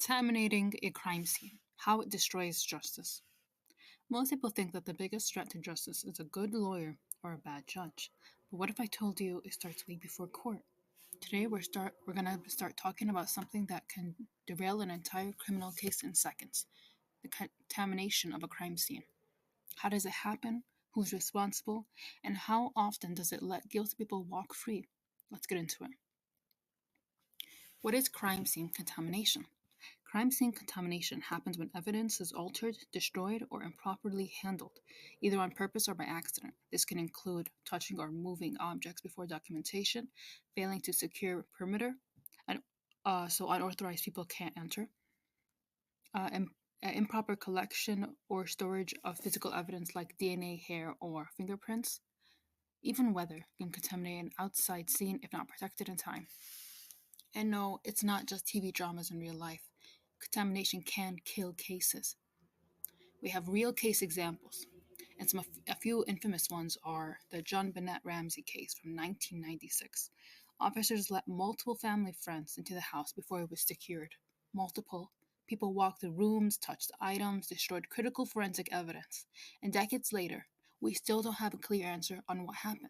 Contaminating a crime scene. How it destroys justice. Most people think that the biggest threat to justice is a good lawyer or a bad judge. But what if I told you it starts way before court? Today we're gonna start talking about something that can derail an entire criminal case in seconds. The contamination of a crime scene. How does it happen? Who's responsible? And how often does it let guilty people walk free? Let's get into it. What is crime scene contamination? Crime scene contamination happens when evidence is altered, destroyed, or improperly handled, either on purpose or by accident. This can include touching or moving objects before documentation, failing to secure perimeter, and so unauthorized people can't enter, and improper collection or storage of physical evidence like DNA, hair, or fingerprints. Even weather can contaminate an outside scene if not protected in time. And no, it's not just TV dramas in real life. Contamination can kill cases. We have real case examples, and a few infamous ones are the John Bennett Ramsey case from 1996. Officers let multiple family friends into the house before it was secured. Multiple people walked the rooms, touched items, destroyed critical forensic evidence, and decades later, we still don't have a clear answer on what happened.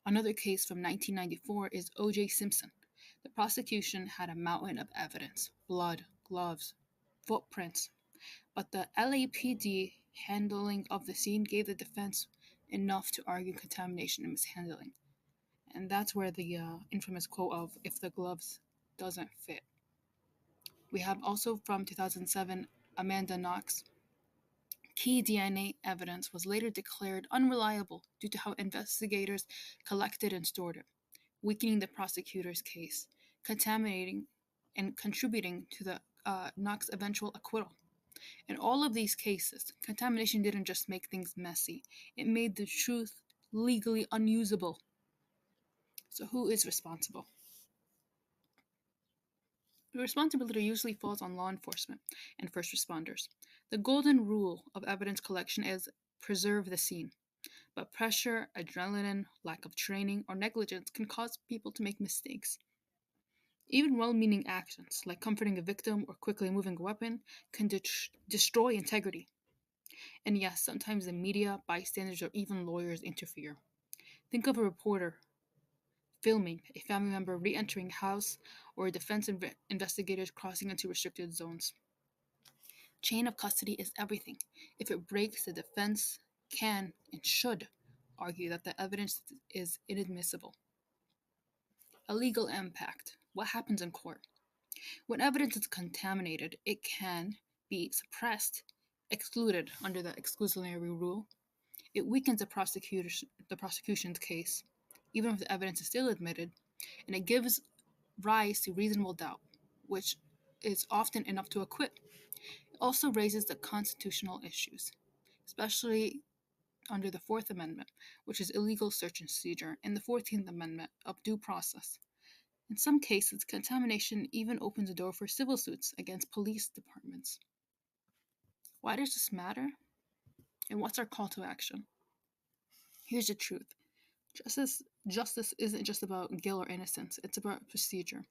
Another case from 1994 is O.J. Simpson. The prosecution had a mountain of evidence: blood, gloves, footprints, but the LAPD handling of the scene gave the defense enough to argue contamination and mishandling. And that's where the infamous quote of "if the gloves doesn't fit." We have also from 2007 Amanda Knox. Key DNA evidence was later declared unreliable due to how investigators collected and stored it, weakening the prosecutor's case, contaminating and contributing to the Knox eventual acquittal. In all of these cases, contamination didn't just make things messy, it made the truth legally unusable. So, who is responsible? The responsibility usually falls on law enforcement and first responders. The golden rule of evidence collection is preserve the scene. But pressure, adrenaline, lack of training, or negligence can cause people to make mistakes. Even well meaning actions, like comforting a victim or quickly moving a weapon, can destroy integrity. And yes, sometimes the media, bystanders, or even lawyers interfere. Think of a reporter filming a family member re entering a house or defense investigators crossing into restricted zones. Chain of custody is everything. If it breaks, the defense can and should argue that the evidence is inadmissible. A legal impact. What happens in court? When evidence is contaminated, it can be suppressed, excluded under the exclusionary rule. It weakens the prosecution's case, even if the evidence is still admitted, and it gives rise to reasonable doubt, which is often enough to acquit. It also raises the constitutional issues, especially under the Fourth Amendment, which is illegal search and seizure, and the 14th Amendment of due process. In some cases, contamination even opens the door for civil suits against police departments. Why does this matter? And what's our call to action? Here's the truth. Justice isn't just about guilt or innocence, it's about procedure.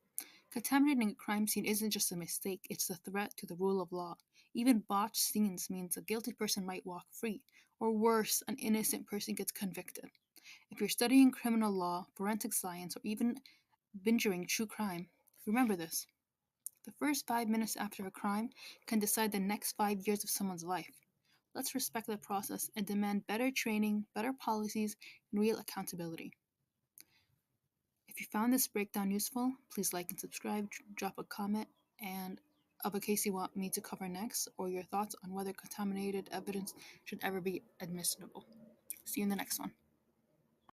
Contaminating a crime scene isn't just a mistake, it's a threat to the rule of law. Even botched scenes means a guilty person might walk free, or worse, an innocent person gets convicted. If you're studying criminal law, forensic science, or even binging true crime, remember this. The first 5 minutes after a crime can decide the next 5 years of someone's life. Let's respect the process and demand better training, better policies, and real accountability. If you found this breakdown useful, please like and subscribe, drop a comment, and of a case you want me to cover next, or your thoughts on whether contaminated evidence should ever be admissible. See you in the next one.